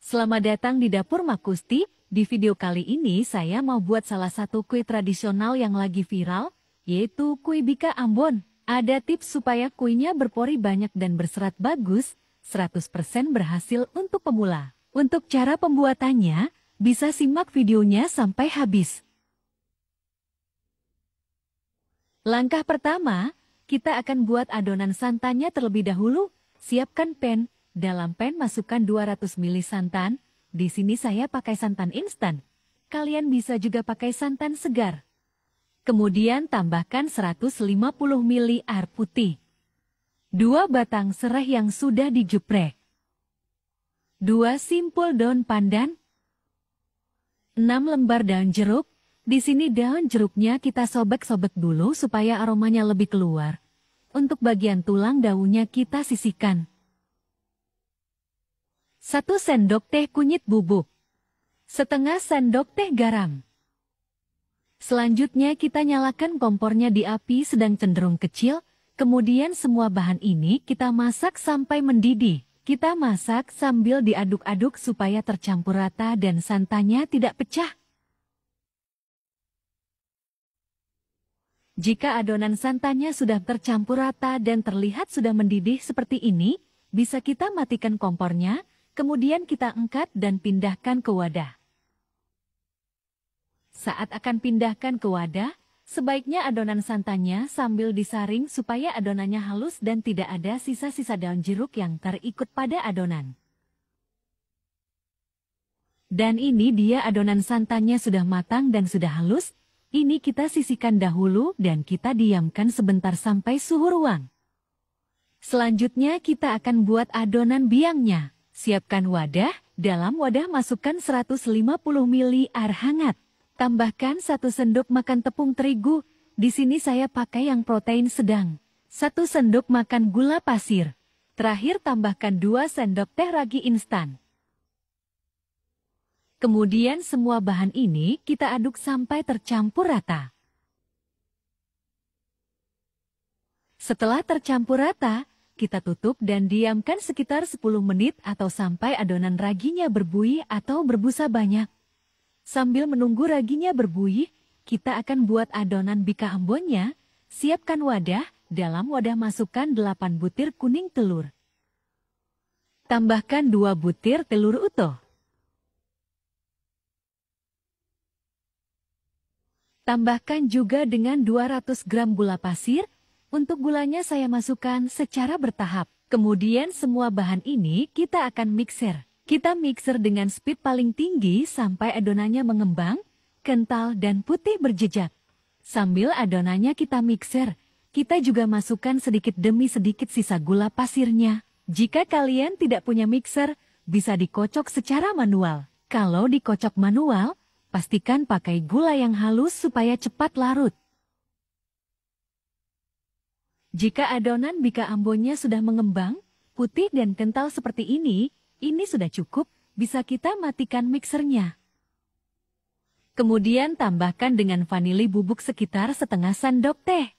Selamat datang di Dapur Makusti. Di video kali ini saya mau buat salah satu kue tradisional yang lagi viral, yaitu kue bika Ambon. Ada tips supaya kuenya berpori banyak dan berserat bagus, 100% berhasil untuk pemula. Untuk cara pembuatannya, bisa simak videonya sampai habis. Langkah pertama, kita akan buat adonan santannya terlebih dahulu. Siapkan pan. Dalam pan masukkan 200 ml santan. Di sini saya pakai santan instan. Kalian bisa juga pakai santan segar. Kemudian tambahkan 150 ml air putih. 2 batang serai yang sudah digeprek. 2 simpul daun pandan. 6 lembar daun jeruk. Di sini daun jeruknya kita sobek-sobek dulu supaya aromanya lebih keluar. Untuk bagian tulang daunnya kita sisihkan. 1 sendok teh kunyit bubuk. Setengah sendok teh garam. Selanjutnya kita nyalakan kompornya di api sedang cenderung kecil. Kemudian semua bahan ini kita masak sampai mendidih. Kita masak sambil diaduk-aduk supaya tercampur rata dan santannya tidak pecah. Jika adonan santannya sudah tercampur rata dan terlihat sudah mendidih seperti ini, bisa kita matikan kompornya. Kemudian kita angkat dan pindahkan ke wadah. Saat akan pindahkan ke wadah, sebaiknya adonan santannya sambil disaring supaya adonannya halus dan tidak ada sisa-sisa daun jeruk yang terikut pada adonan. Dan ini dia adonan santannya sudah matang dan sudah halus. Ini kita sisihkan dahulu dan kita diamkan sebentar sampai suhu ruang. Selanjutnya kita akan buat adonan biangnya. Siapkan wadah, dalam wadah masukkan 150 ml air hangat. Tambahkan 1 sendok makan tepung terigu, di sini saya pakai yang protein sedang. 1 sendok makan gula pasir. Terakhir tambahkan 2 sendok teh ragi instan. Kemudian semua bahan ini kita aduk sampai tercampur rata. Setelah tercampur rata, kita tutup dan diamkan sekitar 10 menit atau sampai adonan raginya berbuih atau berbusa banyak. Sambil menunggu raginya berbuih, kita akan buat adonan bika Ambonnya. Siapkan wadah, dalam wadah masukkan 8 butir kuning telur. Tambahkan 2 butir telur utuh. Tambahkan juga dengan 200 gram gula pasir. Untuk gulanya saya masukkan secara bertahap. Kemudian semua bahan ini kita akan mixer. Kita mixer dengan speed paling tinggi sampai adonannya mengembang, kental dan putih berjejak. Sambil adonannya kita mixer, kita juga masukkan sedikit demi sedikit sisa gula pasirnya. Jika kalian tidak punya mixer, bisa dikocok secara manual. Kalau dikocok manual, pastikan pakai gula yang halus supaya cepat larut. Jika adonan bika Ambonnya sudah mengembang, putih dan kental seperti ini sudah cukup, bisa kita matikan mixernya. Kemudian tambahkan dengan vanili bubuk sekitar setengah sendok teh.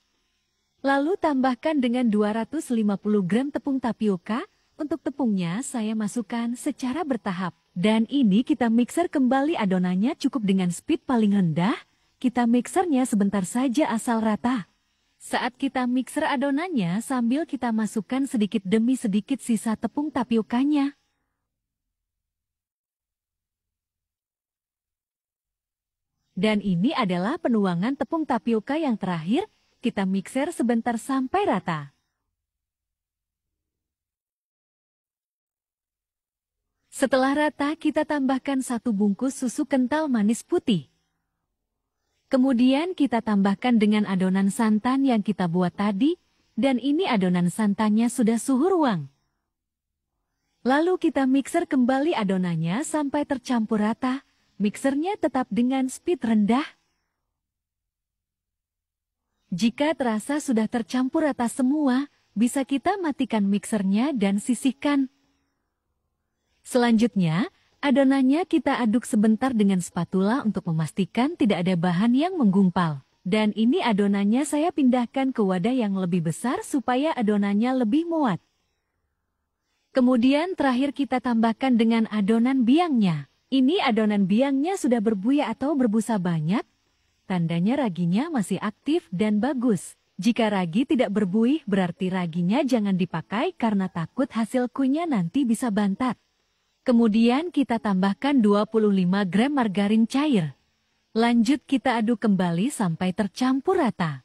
Lalu tambahkan dengan 250 gram tepung tapioka, untuk tepungnya saya masukkan secara bertahap. Dan ini kita mixer kembali adonannya cukup dengan speed paling rendah, kita mixernya sebentar saja asal rata. Saat kita mixer adonannya sambil kita masukkan sedikit demi sedikit sisa tepung tapiokanya. Dan ini adalah penuangan tepung tapioka yang terakhir, kita mixer sebentar sampai rata. Setelah rata kita tambahkan 1 bungkus susu kental manis putih. Kemudian kita tambahkan dengan adonan santan yang kita buat tadi, dan ini adonan santannya sudah suhu ruang. Lalu kita mixer kembali adonannya sampai tercampur rata, mixernya tetap dengan speed rendah. Jika terasa sudah tercampur rata semua, bisa kita matikan mixernya dan sisihkan. Selanjutnya, adonannya kita aduk sebentar dengan spatula untuk memastikan tidak ada bahan yang menggumpal. Dan ini adonannya saya pindahkan ke wadah yang lebih besar supaya adonannya lebih muat. Kemudian terakhir kita tambahkan dengan adonan biangnya. Ini adonan biangnya sudah berbuih atau berbusa banyak. Tandanya raginya masih aktif dan bagus. Jika ragi tidak berbuih berarti raginya jangan dipakai karena takut hasil kuenya nanti bisa bantat. Kemudian kita tambahkan 25 gram margarin cair. Lanjut kita aduk kembali sampai tercampur rata.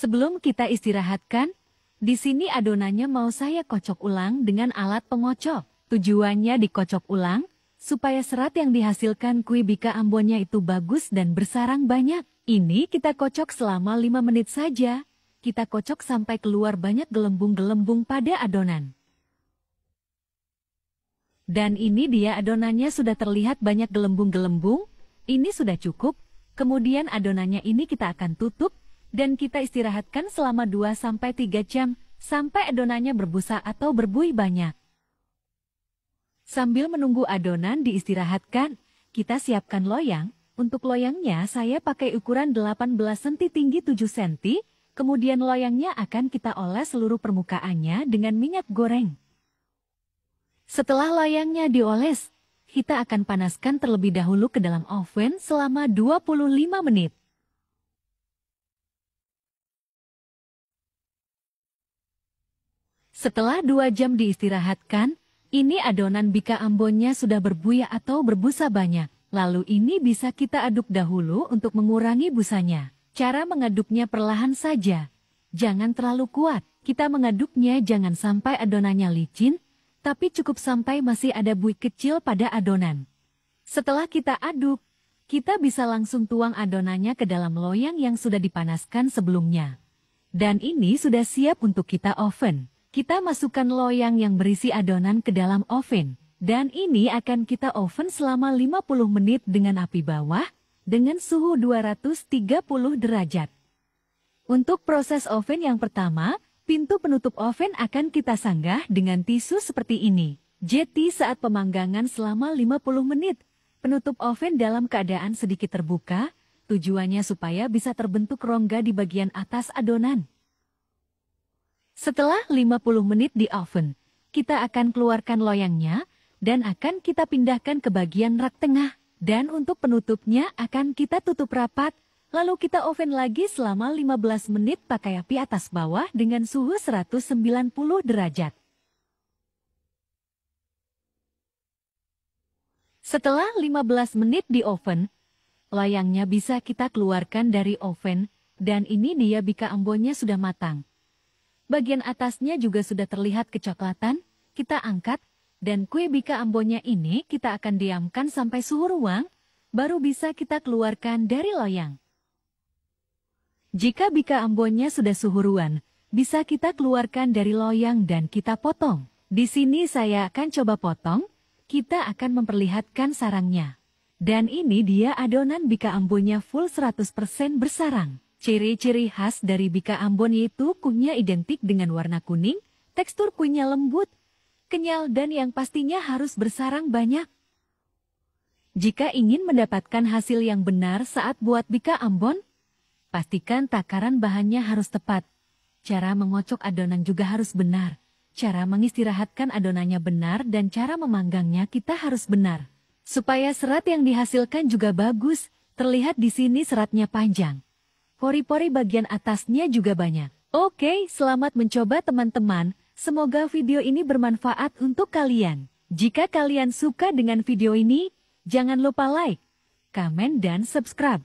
Sebelum kita istirahatkan, di sini adonannya mau saya kocok ulang dengan alat pengocok. Tujuannya dikocok ulang, supaya serat yang dihasilkan kue bika ambonnya itu bagus dan bersarang banyak. Ini kita kocok selama 5 menit saja. Kita kocok sampai keluar banyak gelembung-gelembung pada adonan. Dan ini dia adonannya sudah terlihat banyak gelembung-gelembung. Ini sudah cukup. Kemudian adonannya ini kita akan tutup. Dan kita istirahatkan selama 2-3 jam, sampai adonannya berbusa atau berbuih banyak. Sambil menunggu adonan diistirahatkan, kita siapkan loyang. Untuk loyangnya saya pakai ukuran 18 cm tinggi 7 cm, kemudian loyangnya akan kita oles seluruh permukaannya dengan minyak goreng. Setelah loyangnya dioles, kita akan panaskan terlebih dahulu ke dalam oven selama 25 menit. Setelah 2 jam diistirahatkan, ini adonan bika ambonnya sudah berbuih atau berbusa banyak. Lalu ini bisa kita aduk dahulu untuk mengurangi busanya. Cara mengaduknya perlahan saja. Jangan terlalu kuat. Kita mengaduknya jangan sampai adonannya licin, tapi cukup sampai masih ada buih kecil pada adonan. Setelah kita aduk, kita bisa langsung tuang adonannya ke dalam loyang yang sudah dipanaskan sebelumnya. Dan ini sudah siap untuk kita oven. Kita masukkan loyang yang berisi adonan ke dalam oven. Dan ini akan kita oven selama 50 menit dengan api bawah dengan suhu 230 derajat. Untuk proses oven yang pertama, pintu penutup oven akan kita sanggah dengan tisu seperti ini. Jadi saat pemanggangan selama 50 menit, penutup oven dalam keadaan sedikit terbuka, tujuannya supaya bisa terbentuk rongga di bagian atas adonan. Setelah 50 menit di oven, kita akan keluarkan loyangnya dan akan kita pindahkan ke bagian rak tengah. Dan untuk penutupnya akan kita tutup rapat, lalu kita oven lagi selama 15 menit pakai api atas bawah dengan suhu 190 derajat. Setelah 15 menit di oven, loyangnya bisa kita keluarkan dari oven dan ini dia bika ambonnya sudah matang. Bagian atasnya juga sudah terlihat kecoklatan, kita angkat, dan kue bika ambonnya ini kita akan diamkan sampai suhu ruang, baru bisa kita keluarkan dari loyang. Jika bika ambonnya sudah suhu ruang, bisa kita keluarkan dari loyang dan kita potong. Di sini saya akan coba potong, kita akan memperlihatkan sarangnya. Dan ini dia adonan bika ambonnya full 100% bersarang. Ciri-ciri khas dari bika ambon yaitu kunyah identik dengan warna kuning, tekstur kunyah lembut, kenyal dan yang pastinya harus bersarang banyak. Jika ingin mendapatkan hasil yang benar saat buat bika ambon, pastikan takaran bahannya harus tepat. Cara mengocok adonan juga harus benar. Cara mengistirahatkan adonannya benar dan cara memanggangnya kita harus benar. Supaya serat yang dihasilkan juga bagus, terlihat di sini seratnya panjang. Pori-pori bagian atasnya juga banyak. Oke, selamat mencoba teman-teman. Semoga video ini bermanfaat untuk kalian. Jika kalian suka dengan video ini, jangan lupa like, komen, dan subscribe.